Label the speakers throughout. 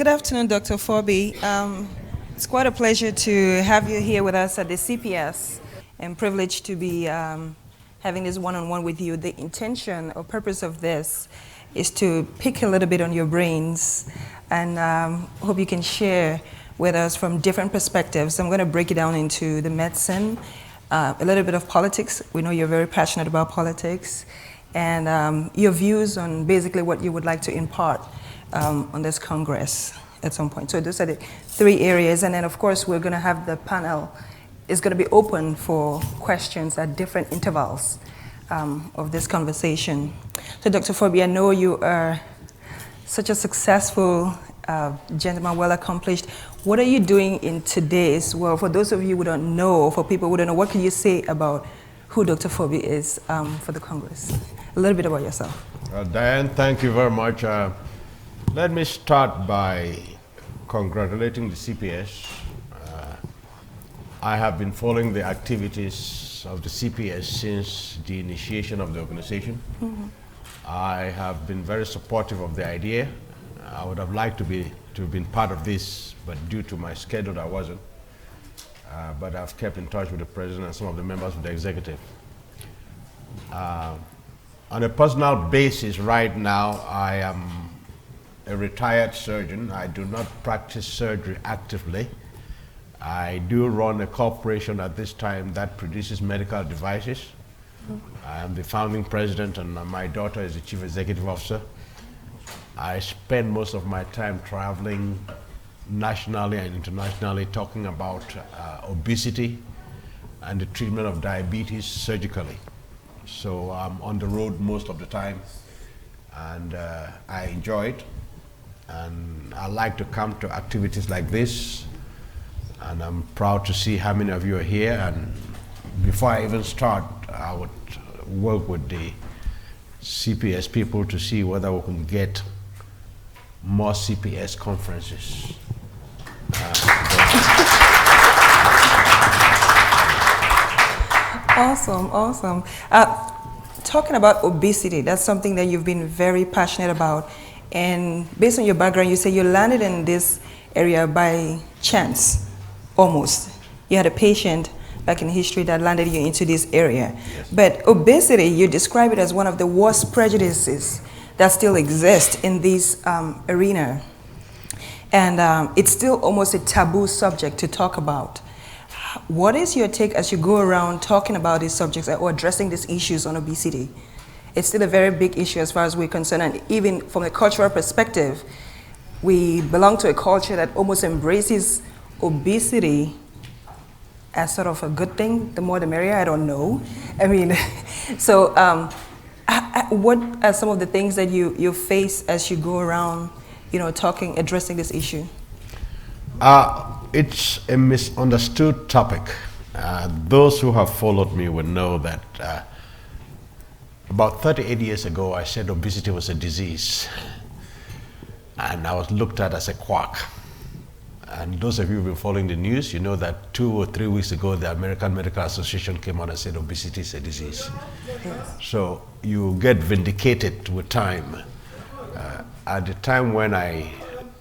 Speaker 1: Good afternoon, Dr. Fobi. It's quite a pleasure to have you here with us at the CPS and privileged to be having this one-on-one with you. The intention or purpose of this is to pick a little bit on your brains and hope you can share with us from different perspectives. I'm going to break it down into the medicine, a little bit of politics. We know you're very passionate about politics, and your views on basically what you would like to impart on this Congress at some point. So those are the three areas, and then of course we're going to have the panel is going to be open for questions at different intervals of this conversation. So Dr. Fobi, I know you are such a successful gentleman, well accomplished. What are you doing in today's world? For those of you who don't know, for people who don't know, what can you say about who Dr. Fobi is for the Congress? A little bit about yourself.
Speaker 2: Diane, thank you very much. Let me start by congratulating the CPS. I have been following the activities of the CPS since the initiation of the organization. Mm-hmm. I have been very supportive of the idea. I would have liked to have been part of this, but due to my schedule, I wasn't. But I've kept in touch with the president and some of the members of the executive. On a personal basis, right now, I am a retired surgeon. I do not practice surgery actively. I do run a corporation at this time that produces medical devices. I am the founding president, and my daughter is the chief executive officer. I spend most of my time traveling nationally and internationally talking about obesity and the treatment of diabetes surgically. So I'm on the road most of the time, and I enjoy it. And I like to come to activities like this, and I'm proud to see how many of you are here. And before I even start, I would work with the CPS people to see whether we can get more CPS conferences.
Speaker 1: Awesome, awesome. Talking about obesity, that's something that you've been very passionate about. And based on your background, you say you landed in this area by chance, almost. You had a patient back in history that landed you into this area.
Speaker 2: Yes.
Speaker 1: But obesity, you describe it as one of the worst prejudices that still exist in this arena. And it's still almost a taboo subject to talk about. What is your take as you go around talking about these subjects or addressing these issues on obesity? It's still a very big issue as far as we're concerned, and even from a cultural perspective, we belong to a culture that almost embraces obesity as sort of a good thing. The more the merrier, I don't know. I mean, so what are some of the things that you face as you go around, addressing this issue?
Speaker 2: It's a misunderstood topic. Those who have followed me will know that about 38 years ago, I said obesity was a disease, and I was looked at as a quack. And those of you who've been following the news, you know that 2 or 3 weeks ago, the American Medical Association came out and said obesity is a disease. Yes. So you get vindicated with time. At the time when I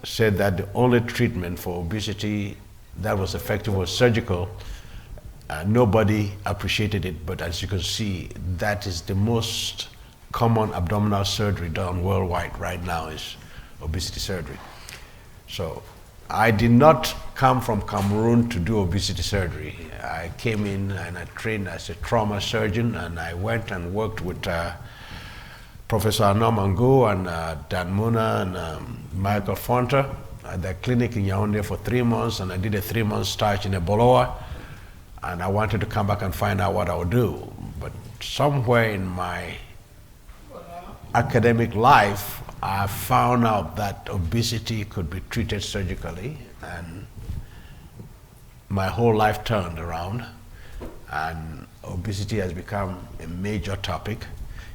Speaker 2: said that the only treatment for obesity that was effective was surgical, nobody appreciated it, but as you can see, that is the most common abdominal surgery done worldwide right now is obesity surgery. So I did not come from Cameroon to do obesity surgery. I came in and I trained as a trauma surgeon, and I went and worked with Professor Norman Go and Dan Muna and Michael Fonter at the clinic in Yaoundé for 3 months, and I did a 3-month stage in Eboloa. And I wanted to come back and find out what I would do. But somewhere in my academic life, I found out that obesity could be treated surgically, and my whole life turned around, and obesity has become a major topic.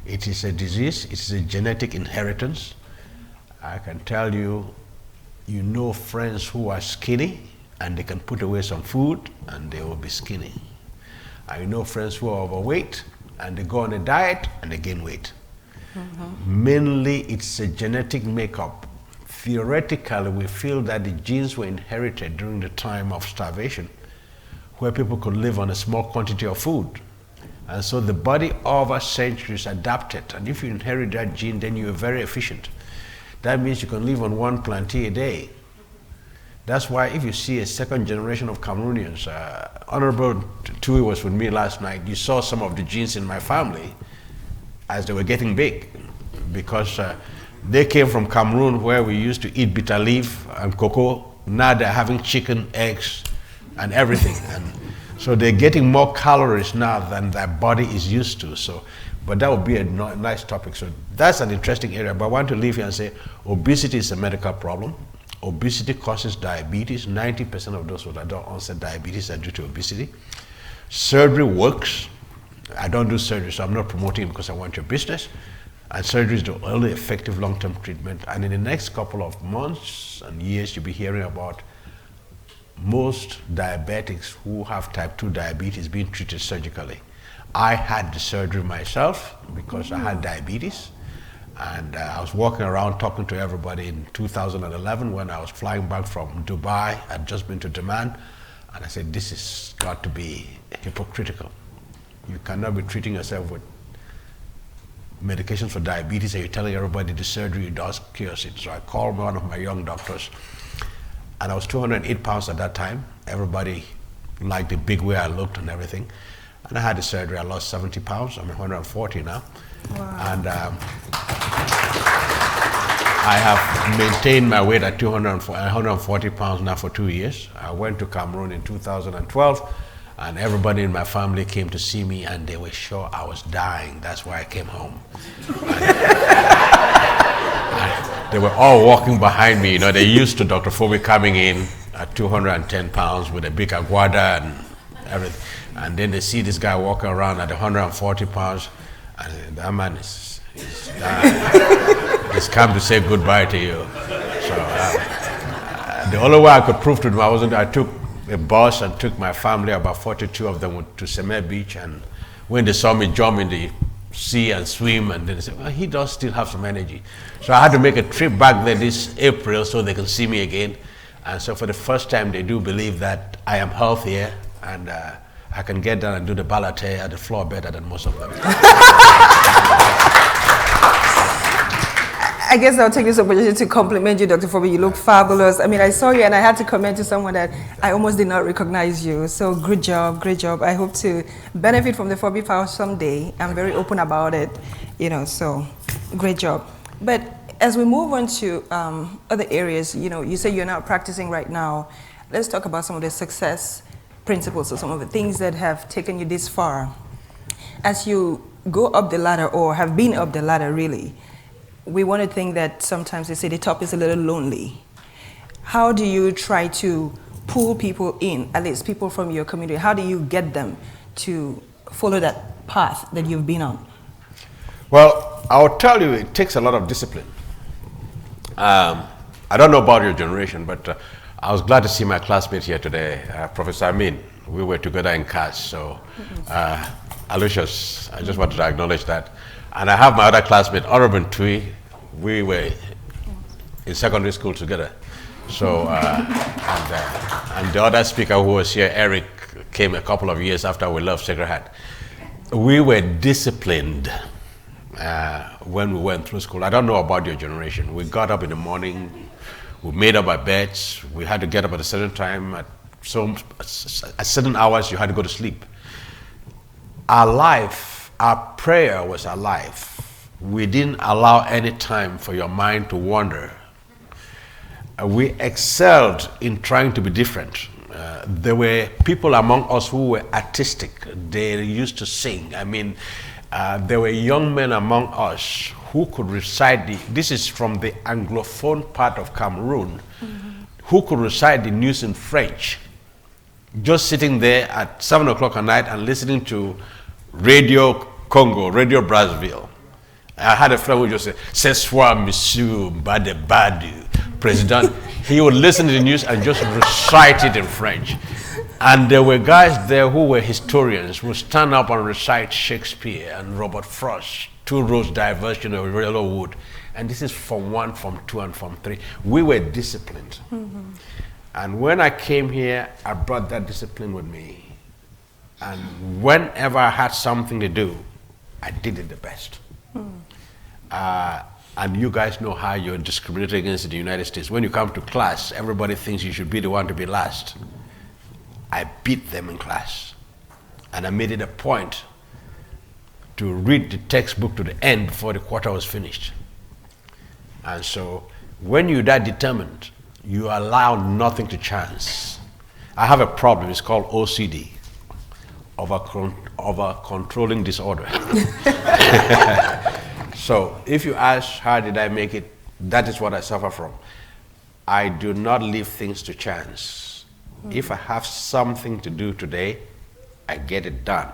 Speaker 2: It is a disease, it's a genetic inheritance. I can tell you, you know friends who are skinny, and they can put away some food and they will be skinny. I know friends who are overweight and they go on a diet and they gain weight. Mm-hmm. Mainly it's a genetic makeup theoretically, we feel that the genes were inherited during the time of starvation, where people could live on a small quantity of food. And so the body over centuries adapted. And if you inherit that gene, then you're very efficient. That means you can live on 1 plantain a day. That's why if you see a second generation of Cameroonians, Honorable Tui was with me last night, you saw some of the genes in my family as they were getting big, because they came from Cameroon, where we used to eat bitter leaf and cocoa. Now they're having chicken, eggs, and everything. And so they're getting more calories now than their body is used to. So, but that would be a nice topic. So that's an interesting area. But I want to leave here and say obesity is a medical problem. Obesity causes diabetes. 90% of those with adult onset diabetes are due to obesity. Surgery works. I don't do surgery, so I'm not promoting it because I want your business. And surgery is the only effective long-term treatment. And in the next couple of months and years, you'll be hearing about most diabetics who have type 2 diabetes being treated surgically. I had the surgery myself because I had diabetes. And I was walking around talking to everybody in 2011 when I was flying back from Dubai. I'd just been to Daman. And I said, this has got to be hypocritical. You cannot be treating yourself with medications for diabetes and you're telling everybody the surgery does cures it. So I called one of my young doctors, and I was 208 pounds at that time. Everybody liked the big way I looked and everything. And I had the surgery. I lost 70 pounds. I'm 140 now. Wow. And I have maintained my weight at 140 pounds now for 2 years. I went to Cameroon in 2012, and everybody in my family came to see me, and they were sure I was dying. That's why I came home. And they were all walking behind me. You know, they're used to Dr. Fobi coming in at 210 pounds with a big aguada and everything. And then they see this guy walking around at 140 pounds, and that man is dying. He's come to say goodbye to you. So the only way I could prove to them I took a bus and took my family, about 42 of them, to Semer Beach, and when they saw me jump in the sea and swim, and then they said, well, he does still have some energy. So I had to make a trip back there this April so they can see me again. And so for the first time, they do believe that I am healthier, and I can get down and do the Bariatec at the floor better than most of them.
Speaker 1: I guess I'll take this opportunity to compliment you, Dr. Fobi. You look fabulous. I mean, I saw you and I had to comment to someone that I almost did not recognize you. So good job, great job. I hope to benefit from the Fobi power someday. I'm very open about it, you know, so great job. But as we move on to other areas, you know, you say you're not practicing right now. Let's talk about some of the success principles or some of the things that have taken you this far. As you go up the ladder, or have been up the ladder really, we want to think that sometimes they say the top is a little lonely. How do you try to pull people in, at least people from your community? How do you get them to follow that path that you've been on?
Speaker 2: Well, I'll tell you, it takes a lot of discipline. I don't know about your generation, but I was glad to see my classmate here today, Professor Amin. We were together in class, so Aloysius, I just wanted to acknowledge that. And I have my other classmate, Honorable Tui. We were in secondary school together. So, and the other speaker who was here, Eric, came a couple of years after we left Sacred Heart. We were disciplined when we went through school. I don't know about your generation. We got up in the morning, we made up our beds, we had to get up at a certain time, at certain hours you had to go to sleep. Our life, our prayer was our life. We didn't allow any time for your mind to wander. We excelled in trying to be different. There were people among us who were artistic. They used to sing. I mean, there were young men among us who could recite this is from the Anglophone part of Cameroon, who could recite the news in French, just sitting there at 7 o'clock at night and listening to Radio Congo, Radio Brazzaville. I had a friend who just said, "Ce soir, Monsieur Badebadu, President." He would listen to the news and just recite it in French. And there were guys there who were historians, who would stand up and recite Shakespeare and Robert Frost 2 rows diversion of yellow wood. And this is Form 1, Form 2, and Form 3. We were disciplined. And when I came here, I brought that discipline with me. And whenever I had something to do, I did it the best. And you guys know how you're discriminated against in the United States. When you come to class, everybody thinks you should be the one to be last. I beat them in class. And I made it a point to read the textbook to the end before the quarter was finished. And so when you're that determined, you allow nothing to chance. I have a problem, it's called OCD, over controlling disorder. So if you ask, how did I make it? That is what I suffer from. I do not leave things to chance. If I have something to do today, I get it done.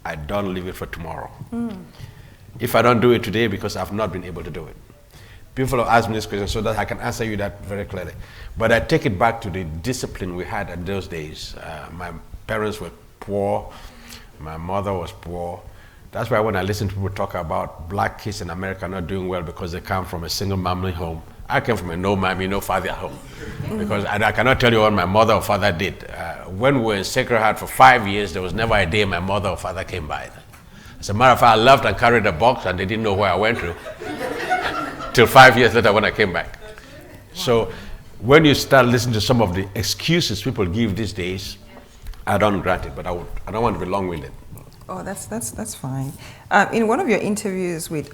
Speaker 2: I don't leave it for tomorrow. If I don't do it today, because I've not been able to do it. People have asked me this question so that I can answer you that very clearly. But I take it back to the discipline we had in those days. My parents were poor. My mother was poor. That's why when I listen to people talk about black kids in America not doing well because they come from a single family home, I came from a no mommy, no father home. Because I cannot tell you what my mother or father did. When we were in Sacred Heart for 5 years, there was never a day my mother or father came by. As a matter of fact, I left and carried a box and they didn't know where I went to. Till 5 years later when I came back. So when you start listening to some of the excuses people give these days, I don't grant it, but I don't want to be long-winded.
Speaker 1: Oh, that's fine. In one of your interviews with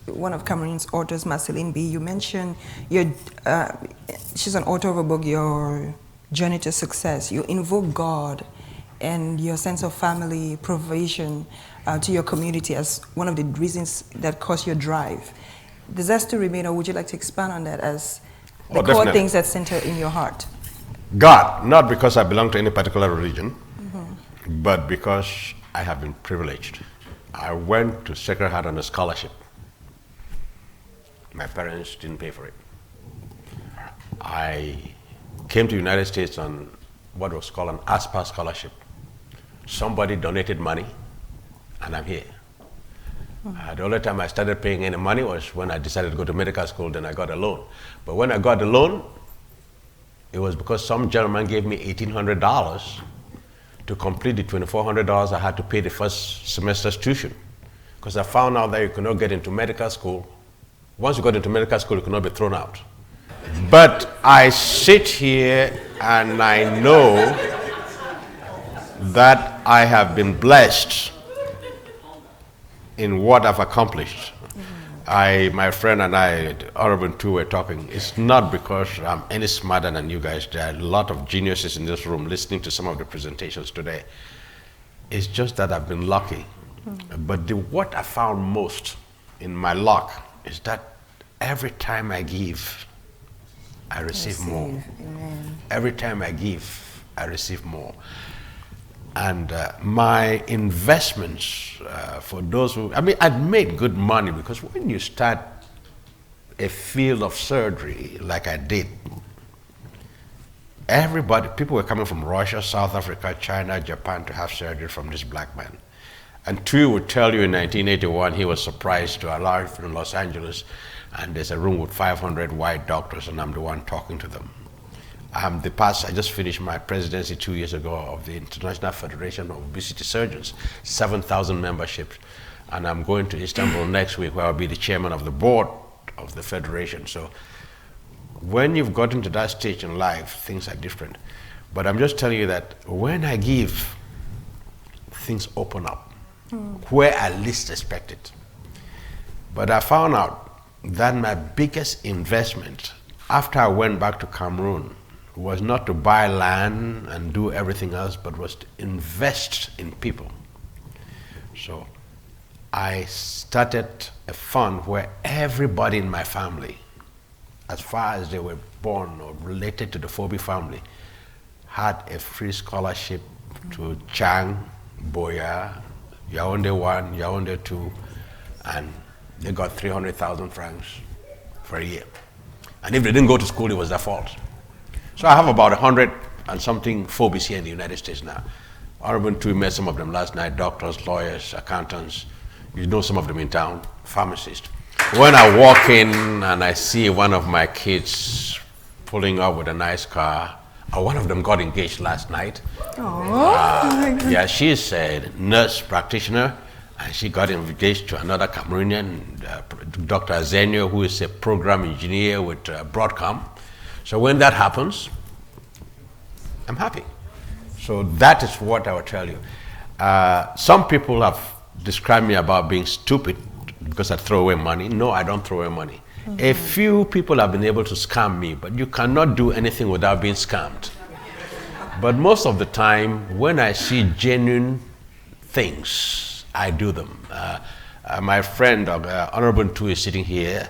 Speaker 1: one of Cameroon's authors, Marceline B., you mentioned she's an author of a book, Your Journey to Success. You invoke God and your sense of family provision to your community as one of the reasons that cause your drive. Does that still remain, or would you like to expand on that as the core things that center in your heart?
Speaker 2: God, not because I belong to any particular religion, but because I have been privileged. I went to Sacred Heart on a scholarship. My parents didn't pay for it. I came to the United States on what was called an ASPA scholarship. Somebody donated money, and I'm here. The only time I started paying any money was when I decided to go to medical school, then I got a loan. But when I got the loan, it was because some gentleman gave me $1,800 to complete the $2,400 I had to pay the first semester's tuition. Because I found out that you could not get into medical school. Once you got into medical school, you could not be thrown out. But I sit here and I know that I have been blessed in what I've accomplished. My friend and I, Honorable Tu, were talking. It's not because I'm any smarter than you guys. There are a lot of geniuses in this room listening to some of the presentations today. It's just that I've been lucky. But what I found most in my luck is that every time I give, I receive more. Amen. Every time I give, I receive more. And my investments for those who, I'd made good money because when you start a field of surgery like I did, people were coming from Russia, South Africa, China, Japan to have surgery from this black man. And Tu would tell you in 1981 he was surprised to arrive in Los Angeles and there's a room with 500 white doctors and I'm the one talking to them. I just finished my presidency 2 years ago of the International Federation of Obesity Surgeons, 7,000 memberships. And I'm going to Istanbul next week where I'll be the chairman of the board of the federation. So when you've gotten to that stage in life, things are different. But I'm just telling you that when I give, things open up where I least expect it. But I found out that my biggest investment after I went back to Cameroon was not to buy land and do everything else, but was to invest in people. So I started a fund where everybody in my family, as far as they were born or related to the Fobi family, had a free scholarship to Chang, Boya, Yaoundé 1, Yaoundé 2, and they got 300,000 francs for a year. And if they didn't go to school, it was their fault. So I have about 100 and something Phobis here in the United States now. Honorable Tu met some of them last night, doctors, lawyers, accountants, You know some of them in town, pharmacists. When I walk in and I see one of my kids pulling up with a nice car, one of them got engaged last night. Yeah, she's a nurse practitioner, and she got engaged to another Cameroonian, Dr. Azenio, who is a program engineer with Broadcom. So when that happens, I'm happy. So that is what I will tell you. Some people have described me about being stupid because I throw away money. No, I don't throw away money. A few people have been able to scam me, but you cannot do anything without being scammed. But most of the time, when I see genuine things, I do them. My friend, Honorable Tu, is sitting here.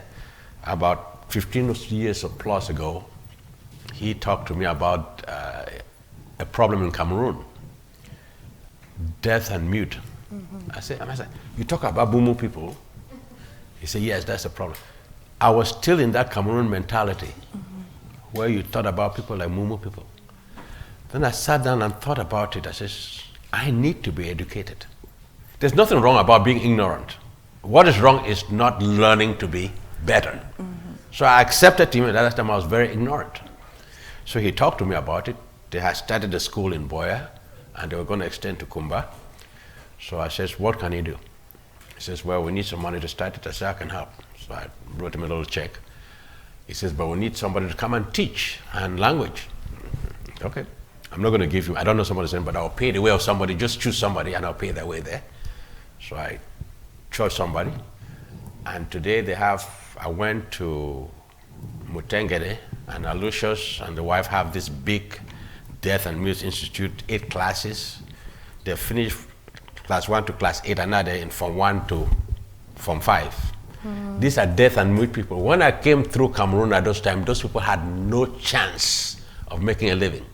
Speaker 2: About 15 years or plus ago, he talked to me about a problem in Cameroon, deaf and mute. I said, you talk about Bumu people? He said, yes, that's a problem. I was still in that Cameroon mentality where you thought about people like Mumu people. Then I sat down and thought about it. I said, I need to be educated. There's nothing wrong about being ignorant. What is wrong is not learning to be better. So I accepted him, and at that time I was very ignorant. So he talked to me about it. They had started a school in Boya, and they were going to extend to Kumba. So I says, what can you do? He says, well, we need some money to start it. I said, I can help. So I wrote him a little check. He says, but we need somebody to come and teach and language. Okay. I'm not going to give you, I don't know somebody's name, but I'll pay the way of somebody. Just choose somebody and I'll pay their way there. So I chose somebody. And today they have, I went to Mutengere, and Alucius and the wife have this big Deaf and Mute Institute, 8 classes. They finished class 1 to class 8, and now they're in Form 1 to Form 5. These are deaf and mute people. When I came through Cameroon at those times, those people had no chance of making a living.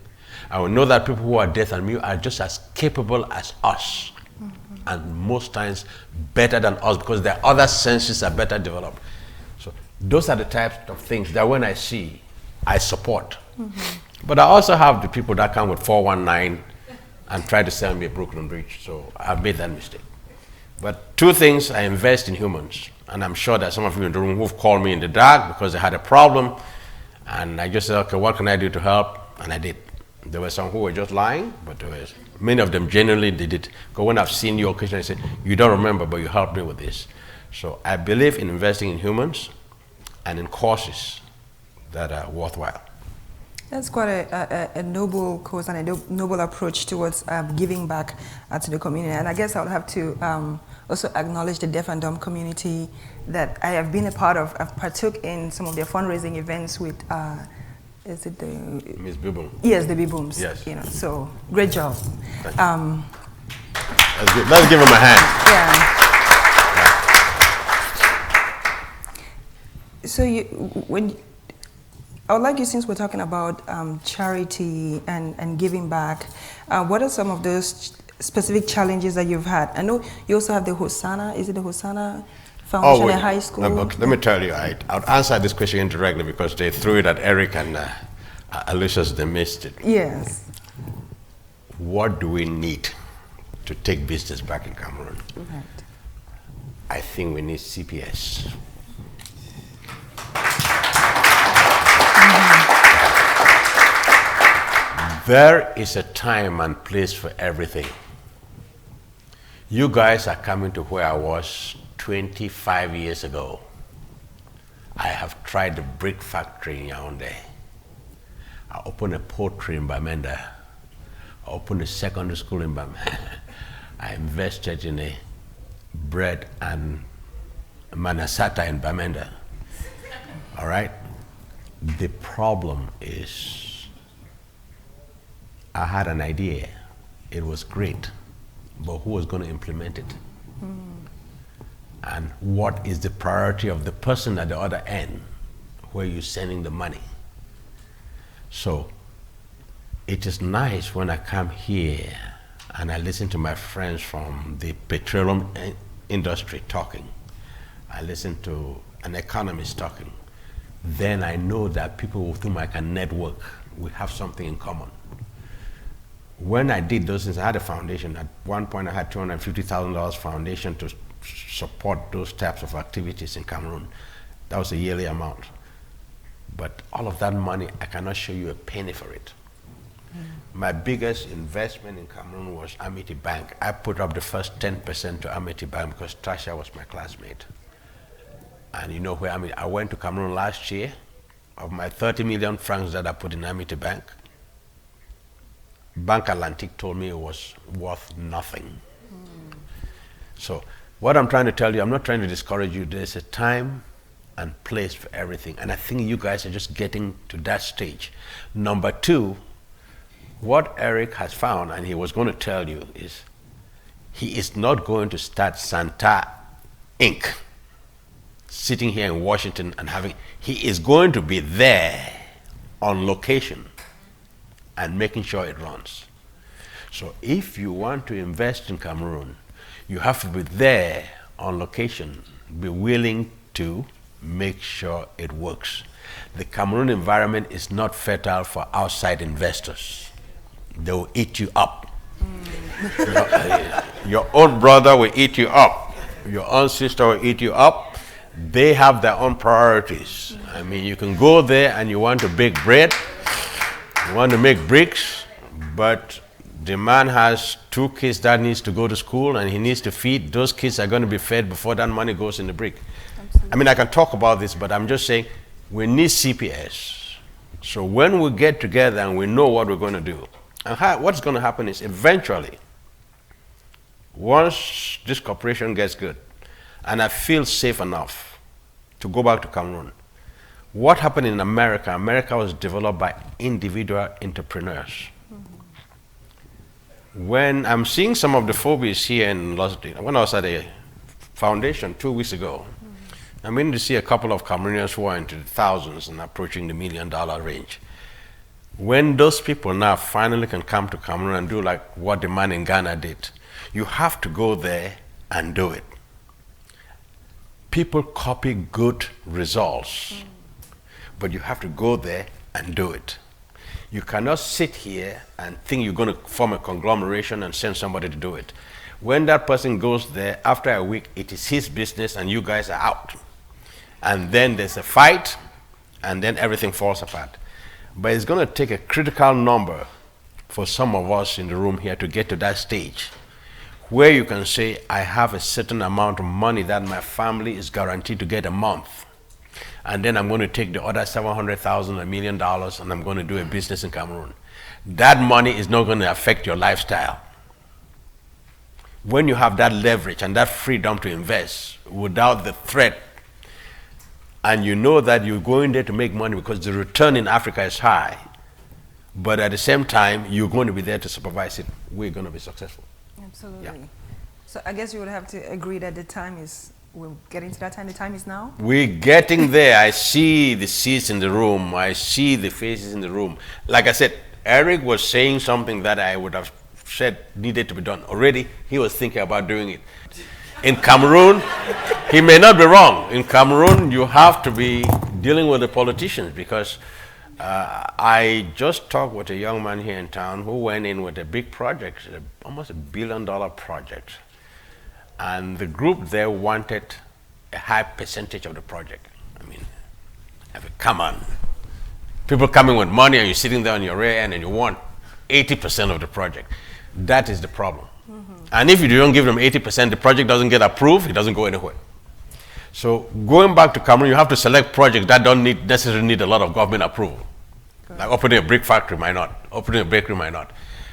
Speaker 2: I will know that people who are deaf and mute are just as capable as us, and most times better than us, because their other senses are better developed. So those are the types of things that when I see, I support. But I also have the people that come with 419 and try to sell me a Brooklyn Bridge. So I've made that mistake. But 2 things, I invest in humans. And I'm sure that some of you in the room who've called me in the dark because they had a problem. And I just said, okay, what can I do to help? And I did. There were some who were just lying, but there was many of them genuinely did it. Because when I've seen you occasionally, I say, you don't remember, but you helped me with this. So I believe in investing in humans and in causes that are worthwhile.
Speaker 1: That's quite a noble cause and a noble approach towards giving back to the community. And I guess I would have to also acknowledge the deaf and dumb community that I have been a part of. I've partook in some of their fundraising events with, is it the...
Speaker 2: Ms. Bibum.
Speaker 1: Yes, the Bibums.
Speaker 2: Yes.
Speaker 1: You know, so great job.
Speaker 2: Let's give him a hand.
Speaker 1: Yeah. So I would like you, since we're talking about charity and giving back, what are some of those specific challenges that you've had? I know you also have the Hosanna, is it the Hosanna Foundation at high school?
Speaker 2: No, let me tell you, I'll answer this question indirectly because they threw it at Eric and Alicia's, they missed it.
Speaker 1: Yes.
Speaker 2: What do we need to take business back in Cameroon?
Speaker 1: Right.
Speaker 2: I think we need CPS. There is a time and place for everything. You guys are coming to where I was 25 years ago. I have tried the brick factory in Yaoundé. I opened a poultry in Bamenda. I opened a secondary school in Bamenda. I invested in a bread and manasata in Bamenda. All right? The problem is I had an idea. It was great. But who was going to implement it? And what is the priority of the person at the other end where you're sending the money? So it is nice when I come here and I listen to my friends from the petroleum industry talking. I listen to an economist talking. Then I know that people with whom I can network, we have something in common. When I did those things, I had a foundation. At one point, I had $250,000 foundation to support those types of activities in Cameroon. That was a yearly amount. But all of that money, I cannot show you a penny for it. My biggest investment in Cameroon was Amity Bank. I put up the first 10% to Amity Bank because Tasha was my classmate. And you know where I went to Cameroon last year. Of my 30 million francs that I put in Amity Bank, Bank Atlantic told me it was worth nothing. So what I'm trying to tell you, I'm not trying to discourage you. There's a time and place for everything. And I think you guys are just getting to that stage. Number two, what Eric has found, and he was going to tell you, is he is not going to start Santa Inc. sitting here in Washington and having, he is going to be there on location and making sure it runs. So if you want to invest in Cameroon, you have to be there on location, be willing to make sure it works. The Cameroon environment is not fertile for outside investors. They will eat you up. Your own brother will eat you up. Your own sister will eat you up. They have their own priorities. I mean, you can go there and you want to bake bread, you want to make bricks, but the man has 2 kids that needs to go to school and he needs to feed. Those kids are going to be fed before that money goes in the brick. Absolutely. I mean, I can talk about this, but I'm just saying we need CPS. So when we get together and we know what we're going to do, and what's going to happen is eventually, once this corporation gets good, and I feel safe enough to go back to Cameroon, what happened in America? America was developed by individual entrepreneurs. When I'm seeing some of the Phobis here in Los Angeles, when I was at a foundation 2 weeks ago, I'm beginning to see a couple of Cameroonians who are into the thousands and approaching the $1 million range. When those people now finally can come to Cameroon and do like what the man in Ghana did, you have to go there and do it. People copy good results, but you have to go there and do it. You cannot sit here and think you're going to form a conglomeration and send somebody to do it. When that person goes there, after a week, it is his business and you guys are out. And then there's a fight, and then everything falls apart. But it's going to take a critical number for some of us in the room here to get to that stage where you can say, I have a certain amount of money that my family is guaranteed to get a month. And then I'm going to take the other 700,000, $1 million, and I'm going to do a business in Cameroon. That money is not going to affect your lifestyle. When you have that leverage and that freedom to invest without the threat, and you know that you're going there to make money because the return in Africa is high, but at the same time, you're going to be there to supervise it, we're going to be successful.
Speaker 1: Absolutely.
Speaker 2: Yeah.
Speaker 1: So I guess you would have to agree that the time is, we're getting to that time, the time is now?
Speaker 2: We're getting there. I see the seats in the room. I see the faces in the room. Like I said, Eric was saying something that I would have said needed to be done. Already, he was thinking about doing it. In Cameroon, he may not be wrong. In Cameroon, you have to be dealing with the politicians because I just talked with a young man here in town who went in with a big project, almost $1 billion project. And the group there wanted a high percentage of the project. I mean, come on. People coming with money and you're sitting there on your rear end and you want 80% of the project. That is the problem. And if you don't give them 80%, the project doesn't get approved, it doesn't go anywhere. So going back to Cameroon, you have to select projects that don't necessarily need a lot of government approval. Correct. Like opening a brick factory might not, opening a bakery might not.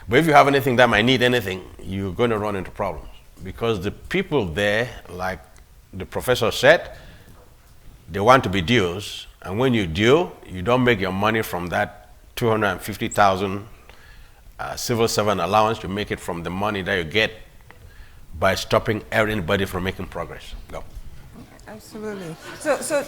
Speaker 2: But if you have anything that might need anything, you're going to run into problems. Because the people there, like the professor said, they want to be dues. And when you due, you don't make your money from that 250,000 civil servant allowance. You make it from the money that you get by stopping anybody from making progress. Go.
Speaker 1: Absolutely. So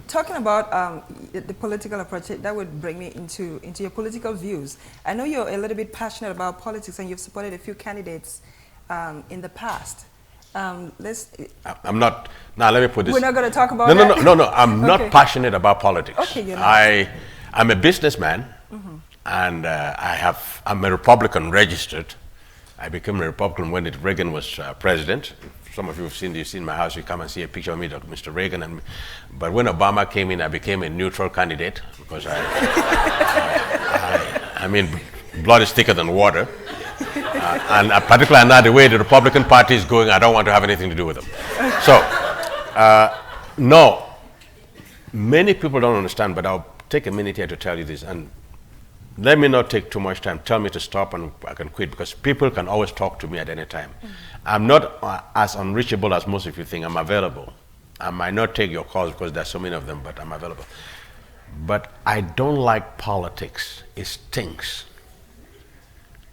Speaker 1: talking about the political approach, that would bring me into your political views. I know you're a little bit passionate about politics and you've supported a few candidates in the past. I'm not. Now let me put this. We're not going to talk about that?
Speaker 2: No. I'm not passionate about politics.
Speaker 1: Okay, you're not.
Speaker 2: I'm a businessman, and I'm a Republican registered. I became a Republican when Reagan was president. some of you have seen my house, you come and see a picture of me, Dr. Mr. Reagan. But when Obama came in, I became a neutral candidate because I mean, blood is thicker than water. And particularly now the way the Republican Party is going, I don't want to have anything to do with them. So, no, many people don't understand, but I'll take a minute here to tell you this. And let me not take too much time. Tell me to stop and I can quit, because people can always talk to me at any time. I'm not as unreachable as most of you think. I'm available. I might not take your calls because there's so many of them, but I'm available. But I don't like politics. It stinks.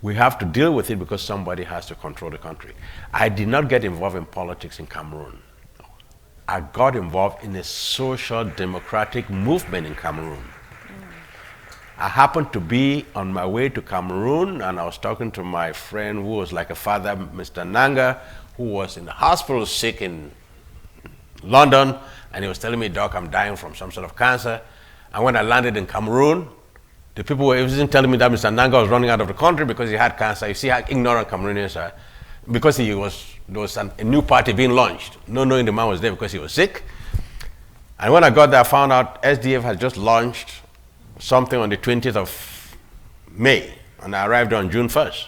Speaker 2: We have to deal with it because somebody has to control the country. I did not get involved in politics in Cameroon. I got involved in a social democratic movement in Cameroon. I happened to be on my way to Cameroon, and I was talking to my friend who was like a father, Mr. Nanga, who was in the hospital sick in London, and he was telling me, Doc, I'm dying from some sort of cancer. And when I landed in Cameroon, the people were even telling me that Mr. Nanga was running out of the country because he had cancer. You see how ignorant Cameroonians are. Because there was a new party being launched, not knowing the man was there because he was sick. And when I got there, I found out SDF had just launched something on the 20th of May, and I arrived on June 1st.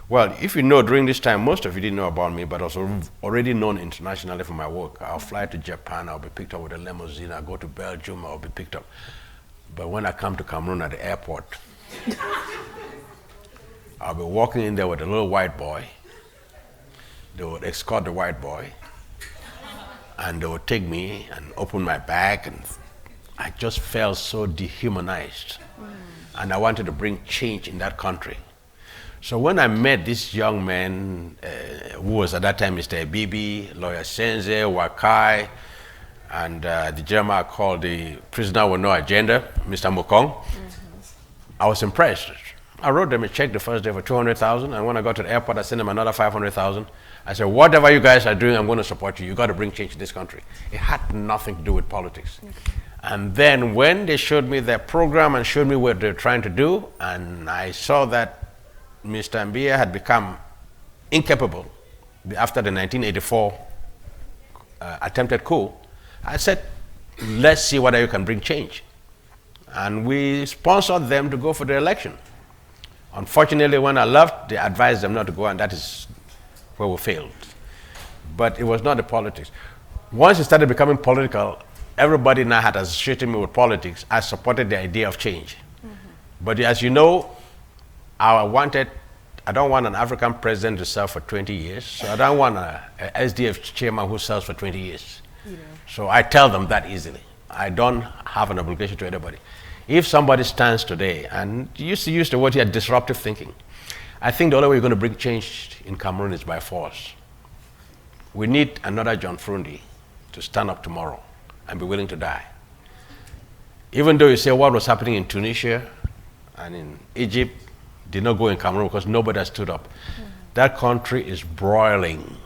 Speaker 2: Well, if you know, during this time, most of you didn't know about me, but I was already known internationally for my work. I'll fly to Japan, I'll be picked up with a limousine, I'll go to Belgium, I'll be picked up. But when I come to Cameroon at the airport, I'll be walking in there with a little white boy. They would escort the white boy, and they would take me and open my bag, and I just felt so dehumanized. And I wanted to bring change in that country. So when I met this young man, who was at that time Mr. Ebibi, lawyer Senze, Wakai, and the gentleman I called the prisoner with no agenda, Mr. Mokong, I was impressed. I wrote them a check the first day for 200,000, and when I got to the airport, I sent them another 500,000. I said, whatever you guys are doing, I'm going to support you. You got to bring change to this country. It had nothing to do with politics. And then when they showed me their program and showed me what they're trying to do, and I saw that Mr. Mbia had become incapable after the 1984 attempted coup, I said, let's see whether you can bring change. And we sponsored them to go for the election. Unfortunately, when I left, they advised them not to go, and that is where we failed. But it was not the politics. Once it started becoming political, everybody now had associated me with politics. I supported the idea of change. But as you know, I don't want an African president to serve for 20 years, so I don't want a SDF chairman who serves for 20 years. So I tell them that easily. I don't have an obligation to anybody. If somebody stands today, and you used to use the word here, disruptive thinking, I think the only way you're going to bring change in Cameroon is by force. We need another John Frundi to stand up tomorrow and be willing to die. Even though you say what was happening in Tunisia and in Egypt did not go in Cameroon because nobody has stood up. That country is broiling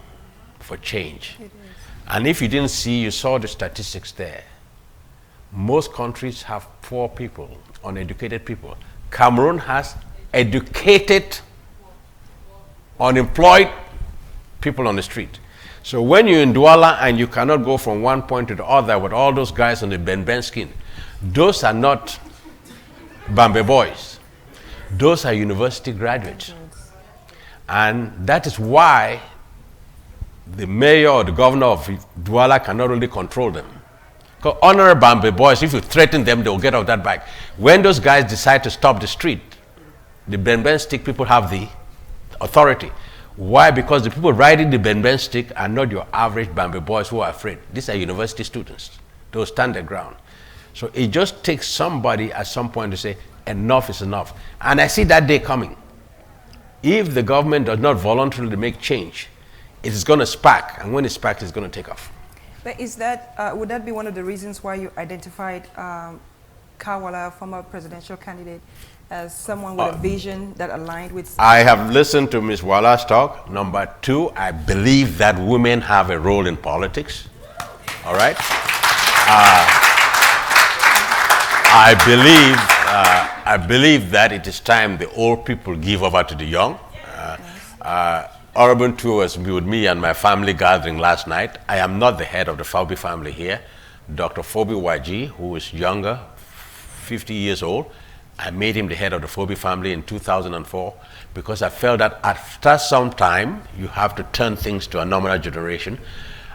Speaker 2: for change. And if you didn't see, you saw the statistics there. Most countries have poor people, uneducated people. Cameroon has educated, unemployed people on the street. So when you're in Douala and you cannot go from one point to the other with all those guys on the Ben skin, those are not Bambe boys. Those are university graduates. And that is why the mayor or the governor of Douala cannot really control them. Because honorable Bambe boys, if you threaten them, they will get off that bike. When those guys decide to stop the street, the Ben stick people have the authority. Why? Because the people riding the Ben stick are not your average Bambe boys who are afraid. These are university students. They will stand their ground. So it just takes somebody at some point to say, enough is enough. And I see that day coming. If the government does not voluntarily make change, it is going to spark. And when it sparks, it's going to take off.
Speaker 1: But is that, would that be one of the reasons why you identified Kawala, former presidential candidate, as someone with a vision that aligned with...
Speaker 2: I have listened to Ms. Wala's talk. Number two, I believe that women have a role in politics. All right? I believe that it is time the old people give over to the young. Urban tour was with me and my family gathering last night. I am not the head of the Fobi family here. Dr. Fobi YG, who is younger, 50 years old, I made him the head of the Fobi family in 2004 because I felt that after some time, you have to turn things to a nominal generation.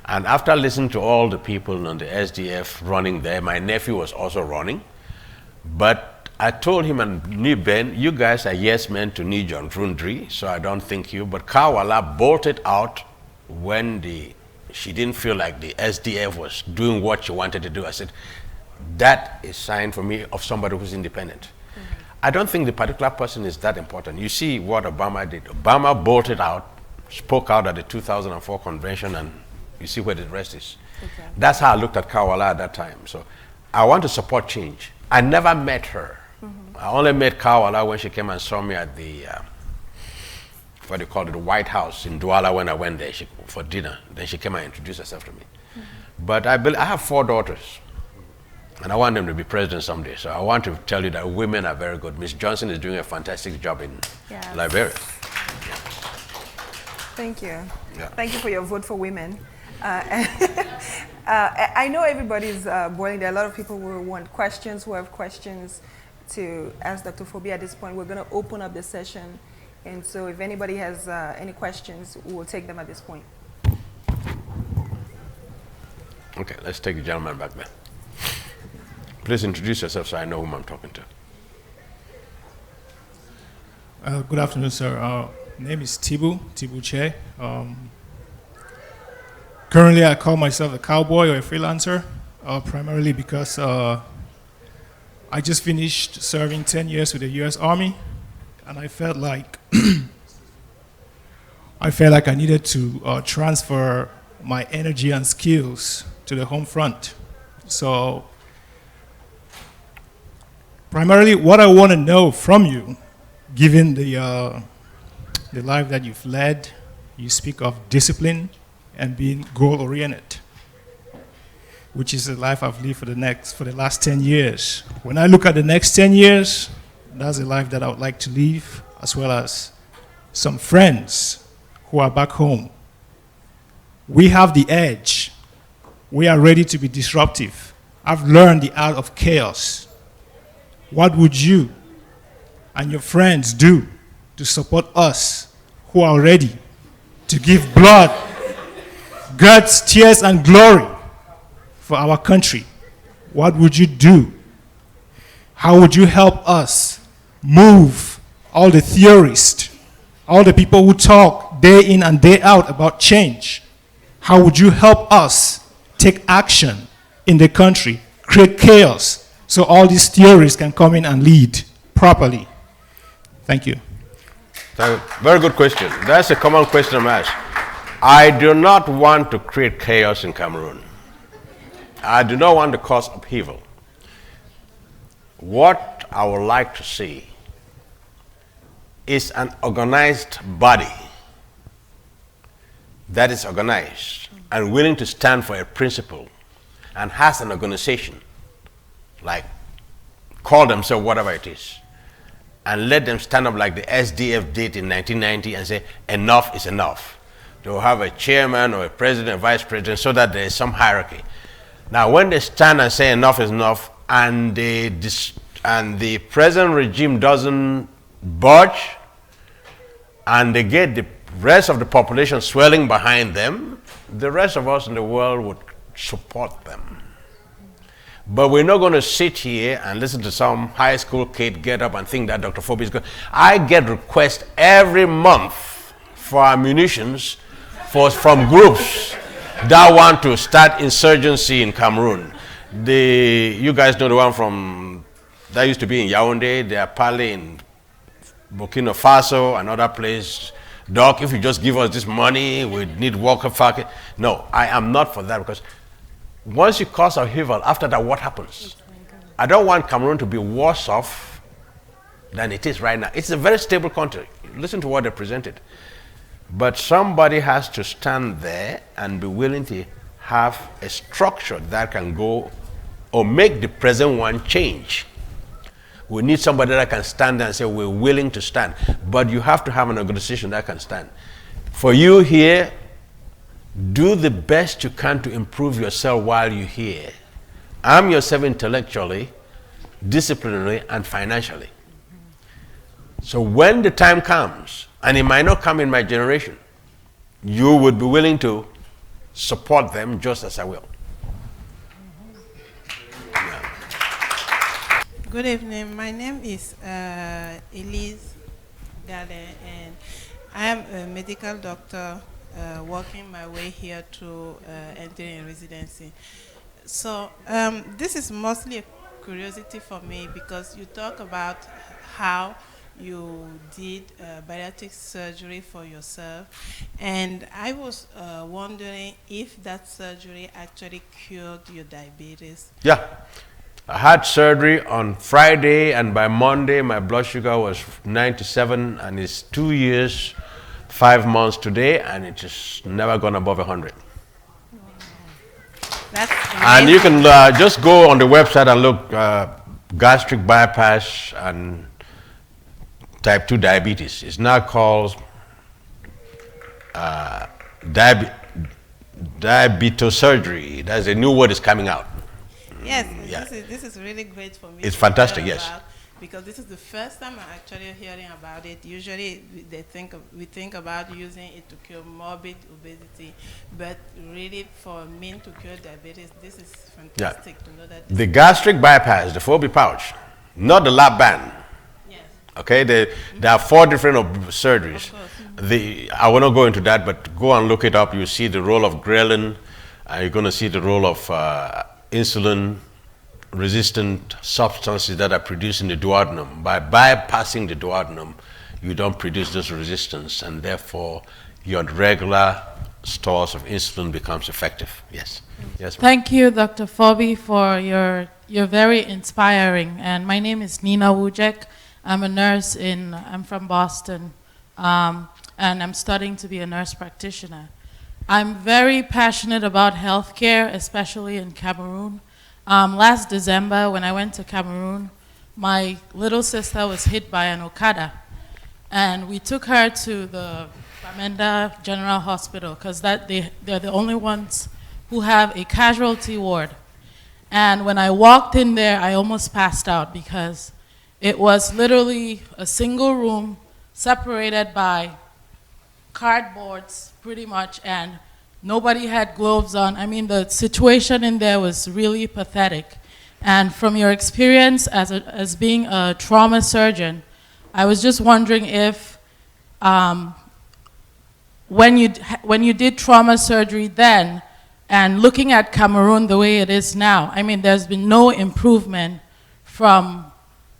Speaker 2: And after listening to all the people on the SDF running there, my nephew was also running. But I told him and Ni Ben, you guys are yes men to Ni John Frundri, so I don't think you. But Kawala bolted out when she didn't feel like the SDF was doing what she wanted to do. I said, that is sign for me of somebody who's independent. I don't think the particular person is that important. You see what Obama did. Obama bolted out, spoke out at the 2004 convention, and you see where the rest is. Okay. That's how I looked at Kawala at that time. So I want to support change. I never met her. I only met Kawala when she came and saw me at the, what they call it, the White House in Douala when I went there for dinner. Then she came and introduced herself to me. But I have 4 daughters. And I want them to be president someday. So I want to tell you that women are very good. Ms. Johnson is doing a fantastic job in Liberia.
Speaker 1: Thank you.
Speaker 2: Yeah.
Speaker 1: Thank you for your vote for women. I know everybody's boiling. There are a lot of people who want questions, who have questions to ask Dr. Fobi at this point. We're going to open up the session. And so if anybody has any questions, we'll take them at this point.
Speaker 2: Okay, let's take the gentleman back there. Please introduce yourself so I know whom I'm talking to.
Speaker 3: Good afternoon, sir. Name is Tibu Che. Currently, I call myself a cowboy or a freelancer, primarily because I just finished serving 10 years with the U.S. Army, and I felt like I needed to transfer my energy and skills to the home front. So primarily, what I want to know from you, given the life that you've led, you speak of discipline and being goal-oriented, which is the life I've lived for the last 10 years. When I look at the next 10 years, that's the life that I would like to live, as well as some friends who are back home. We have the edge. We are ready to be disruptive. I've learned the art of chaos. What would you and your friends do to support us who are ready to give blood, guts, tears, and glory for our country? What would you do? How would you help us move all the theorists, all the people who talk day in and day out about change? How would you help us take action in the country, create chaos, so all these theories can come in and lead properly? Thank you.
Speaker 2: Very good question. That's a common question I'm asked. I do not want to create chaos in Cameroon. I do not want to cause upheaval. What I would like to see is an organized body that is organized and willing to stand for a principle and has an organization, like call themselves whatever it is, and let them stand up like the SDF did in 1990 and say, enough is enough. They'll have a chairman or a president, a vice president, so that there is some hierarchy. Now, when they stand and say enough is enough, and the present regime doesn't budge, and they get the rest of the population swelling behind them, the rest of us in the world would support them. But we're not going to sit here and listen to some high school kid get up and think that Dr. Fobi is good. I get requests every month for ammunitions from groups that want to start insurgency in Cameroon. You guys know the one that used to be in Yaoundé, they are probably in Burkina Faso, another place. Doc, if you just give us this money, we need worker factory. No, I am not for that, because once you cause upheaval, after that, what happens? I don't want Cameroon to be worse off than it is right now. It's a very stable country. Listen to what they presented. But somebody has to stand there and be willing to have a structure that can go or make the present one change. We need somebody that can stand there and say, we're willing to stand. But you have to have an organization that can stand. For you here, do the best you can to improve yourself while you're here. Arm yourself intellectually, disciplinarily, and financially. So when the time comes, and it might not come in my generation, you would be willing to support them just as I will.
Speaker 4: Good evening. My name is Elise Gale, and I am a medical doctor working my way here to entering in residency. So this is mostly a curiosity for me because you talk about how you did bariatric surgery for yourself, and I was wondering if that surgery actually cured your diabetes.
Speaker 2: Yeah. I had surgery on Friday, and by Monday my blood sugar was 97, and it's 2 years, 5 months today, and it is never gone above 100.
Speaker 4: That's amazing.
Speaker 2: And you can just go on the website and look gastric bypass and type 2 diabetes. It's now called diabetosurgery. That's a new word is coming out.
Speaker 4: Yes,
Speaker 2: Yeah.
Speaker 4: this is really great for me.
Speaker 2: It's
Speaker 4: to
Speaker 2: fantastic,
Speaker 4: hear
Speaker 2: yes.
Speaker 4: about, because this is the first time I'm actually hearing about it. Usually we think about using it to cure morbid obesity, but really for men to cure diabetes, this is fantastic to know that.
Speaker 2: The gastric bypass, the Fobi pouch, not the lap band.
Speaker 4: Yes.
Speaker 2: Okay, there are 4 different surgeries. I will not go into that, but go and look it up. You see the role of ghrelin, and you're going to see the role of insulin-resistant substances that are produced in the duodenum. By bypassing the duodenum, you don't produce this resistance, and therefore your regular stores of insulin becomes effective. Yes. Yes.
Speaker 5: Thank you, Dr. Fobi, for you're very inspiring. And my name is Nina Wujek. I'm a nurse I'm from Boston, and I'm studying to be a nurse practitioner. I'm very passionate about healthcare, especially in Cameroon. Last December, when I went to Cameroon, my little sister was hit by an Okada, and we took her to the Bamenda General Hospital because they're the only ones who have a casualty ward. And when I walked in there, I almost passed out because it was literally a single room separated by cardboards pretty much, and nobody had gloves on. I mean, the situation in there was really pathetic. And from your experience as being a trauma surgeon, I was just wondering if when you did trauma surgery then, and looking at Cameroon the way it is now, I mean, there's been no improvement from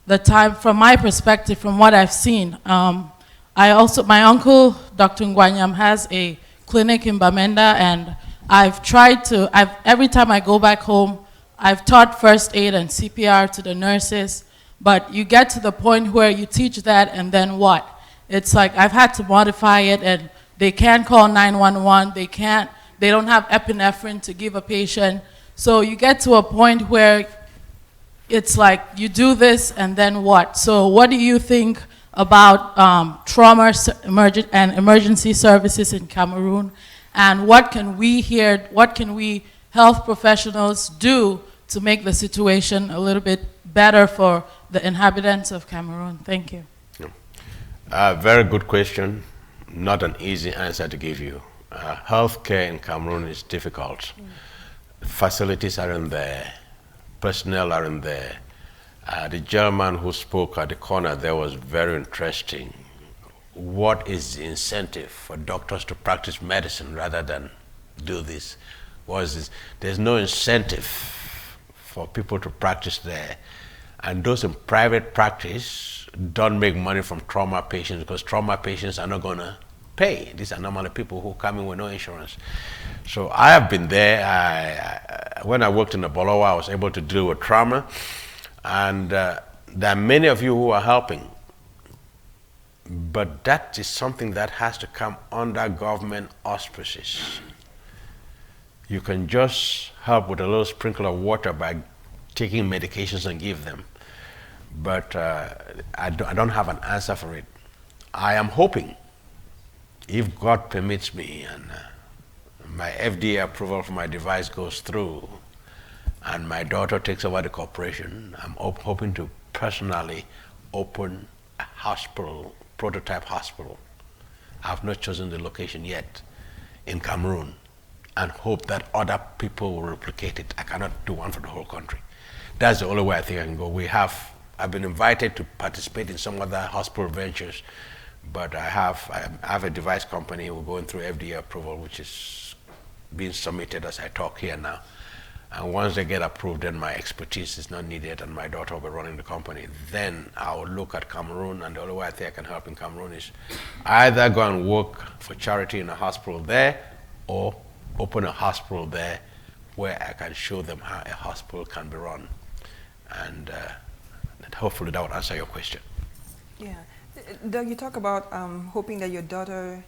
Speaker 5: my perspective, from what I've seen. My uncle, Dr. Ngwanyam, has a clinic in Bamenda, and every time I go back home, I've taught first aid and CPR to the nurses, but you get to the point where you teach that, and then what? It's like I've had to modify it, and they can't call 911, they don't have epinephrine to give a patient. So you get to a point where it's like you do this, and then what? So what do you think about trauma and emergency services in Cameroon, and what can we health professionals do to make the situation a little bit better for the inhabitants of Cameroon? Thank you.
Speaker 2: Very good question. Not an easy answer to give you. Healthcare in Cameroon is difficult. Facilities aren't there. Personnel aren't there. The gentleman who spoke at the corner there was very interesting. What is the incentive for doctors to practice medicine rather than do this? What is this? There's no incentive for people to practice there. And those in private practice don't make money from trauma patients because trauma patients are not going to pay. These are normally people who come in with no insurance. So I have been there. When I worked in the Bolowa, I was able to deal with trauma. And there are many of you who are helping. But that is something that has to come under government auspices. You can just help with a little sprinkle of water by taking medications and give them. But I don't have an answer for it. I am hoping if God permits me and my FDA approval for my device goes through and my daughter takes over the corporation, I'm hoping to personally open a hospital, prototype hospital. I've not chosen the location yet in Cameroon, and hope that other people will replicate it. I cannot do one for the whole country. That's the only way I think I can go. I've been invited to participate in some other hospital ventures, but I have a device company. We're going through FDA approval, which is being submitted as I talk here now. And once they get approved, then my expertise is not needed and my daughter will be running the company. Then I will look at Cameroon, and the only way I think I can help in Cameroon is either go and work for charity in a hospital there or open a hospital there where I can show them how a hospital can be run. And hopefully that will answer your question.
Speaker 1: Yeah. Doug, you talk about hoping that your daughter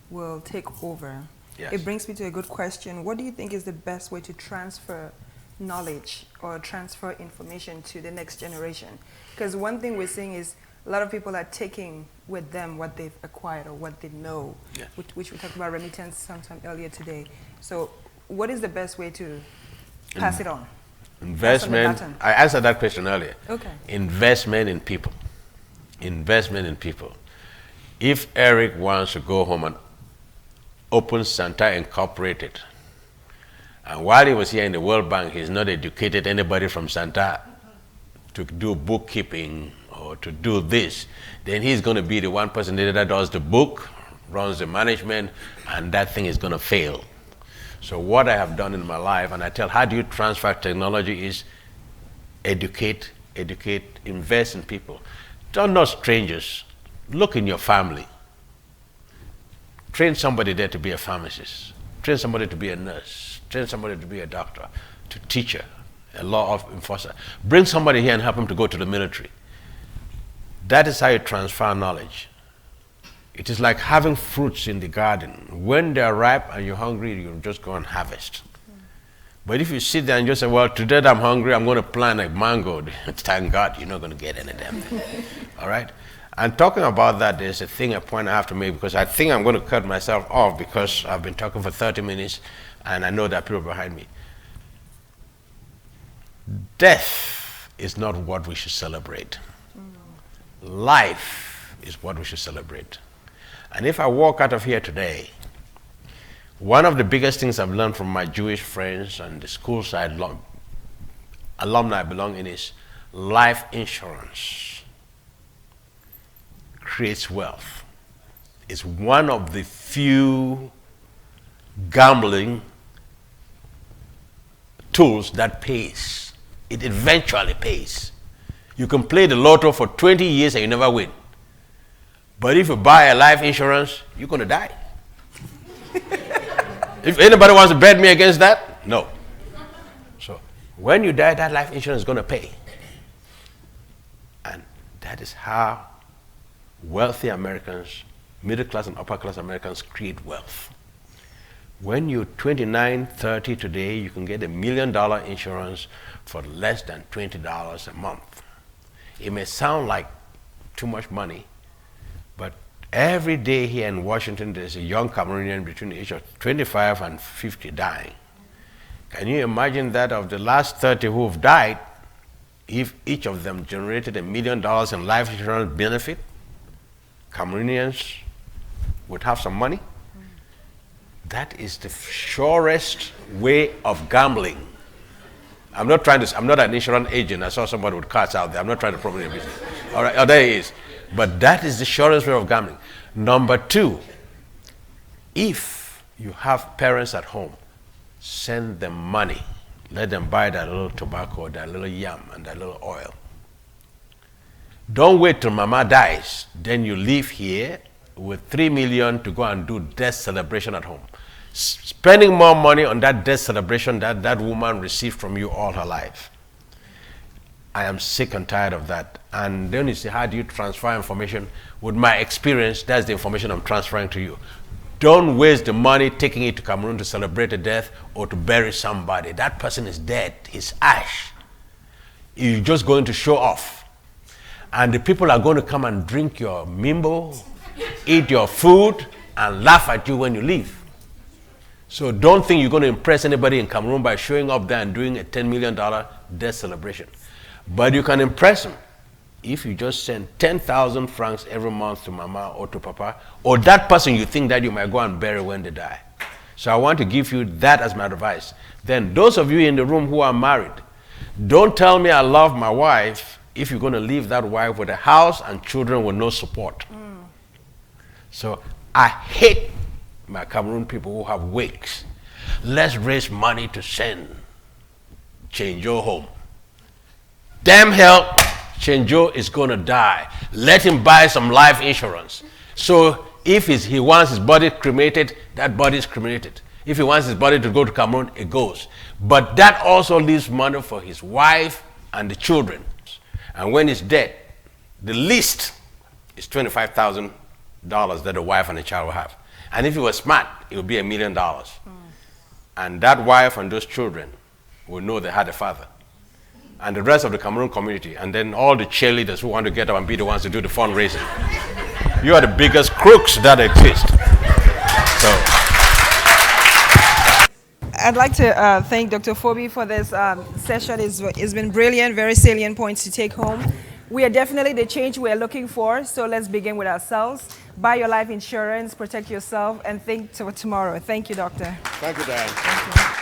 Speaker 1: will take over.
Speaker 2: Yes.
Speaker 1: It brings me to a good question. What do you think is the best way to transfer knowledge or transfer information to the next generation? Because one thing we're seeing is a lot of people are taking with them what they've acquired or what they know,
Speaker 2: Yes.
Speaker 1: which we talked about remittance sometime earlier today. So what is the best way to pass it on?
Speaker 2: Investment, I answered that question earlier.
Speaker 1: Okay.
Speaker 2: Investment in people. Investment in people. If Eric wants to go home and open Santa Incorporated, and while he was here in the World Bank, he's not educated anybody from Santa to do bookkeeping or to do this, then he's going to be the one person that does the book, runs the management, and that thing is going to fail. So what I have done in my life, and I tell how do you transfer technology, is educate, invest in people. Don't know strangers. Look in your family. Train somebody there to be a pharmacist. Train somebody to be a nurse. Train somebody to be a doctor, to teacher, a law enforcer. Bring somebody here and help him to go to the military. That is how you transfer knowledge. It is like having fruits in the garden. When they're ripe and you're hungry, you just go and harvest. But if you sit there and just say, well, today I'm hungry, I'm going to plant a mango, thank God you're not going to get any damn thing. All right? And talking about that, there's a point I have to make, because I think I'm going to cut myself off because I've been talking for 30 minutes and I know there are people behind me. Death is not what we should celebrate. Life is what we should celebrate. And if I walk out of here today, one of the biggest things I've learned from my Jewish friends and the schools alumni I belong in is life insurance creates wealth. It's one of the few gambling tools that pays. It eventually pays. You can play the lotto for 20 years and you never win. But if you buy a life insurance, you're going to die. If anybody wants to bet me against that, no. So when you die, that life insurance is going to pay. And that is how wealthy Americans, middle class and upper class Americans create wealth. When you're 29, 30 today, you can get $1 million insurance for less than $20 a month. It may sound like too much money, but every day here in Washington, there's a young Cameroonian between the age of 25 and 50 dying. Can you imagine that of the last 30 who have died, if each of them generated $1 million in life insurance benefit, Cameroonians would have some money? That is the surest way of gambling. I'm not an insurance agent. I saw somebody with cards out there. I'm not trying to promote your business. All right, there it is. But that is the surest way of gambling. Number two, if you have parents at home, send them money. Let them buy that little tobacco, that little yam, and that little oil. Don't wait till mama dies. Then you leave here with $3 million to go and do death celebration at home. Spending more money on that death celebration that woman received from you all her life. I am sick and tired of that. And then you say, how do you transfer information? With my experience, that's the information I'm transferring to you. Don't waste the money taking it to Cameroon to celebrate a death or to bury somebody. That person is dead. He's ash. You're just going to show off. And the people are going to come and drink your mimbo, eat your food, and laugh at you when you leave. So don't think you're going to impress anybody in Cameroon by showing up there and doing a $10 million death celebration. But you can impress them if you just send 10,000 francs every month to mama or to papa, or that person you think that you might go and bury when they die. So I want to give you that as my advice. Then those of you in the room who are married, don't tell me I love my wife if you're going to leave that wife with a house and children with no support. So I hate my Cameroon people who have wakes. Let's raise money to send Chenjo home. Damn hell, Chenjo is going to die. Let him buy some life insurance. So if he wants his body cremated, that body is cremated. If he wants his body to go to Cameroon, it goes. But that also leaves money for his wife and the children. And when he's dead, the least is $25,000 that the wife and the child will have. And if he was smart, it would be $1 million. And that wife and those children will know they had a father. And the rest of the Cameroon community, and then all the cheerleaders who want to get up and be the ones to do the fundraising. You are the biggest crooks that exist. So
Speaker 1: I'd like to thank Dr. Fobi for this session. It's been brilliant, very salient points to take home. We are definitely the change we are looking for, so let's begin with ourselves. Buy your life insurance, protect yourself, and think to tomorrow. Thank you, Doctor.
Speaker 2: thank you, Diane.
Speaker 1: Thank you.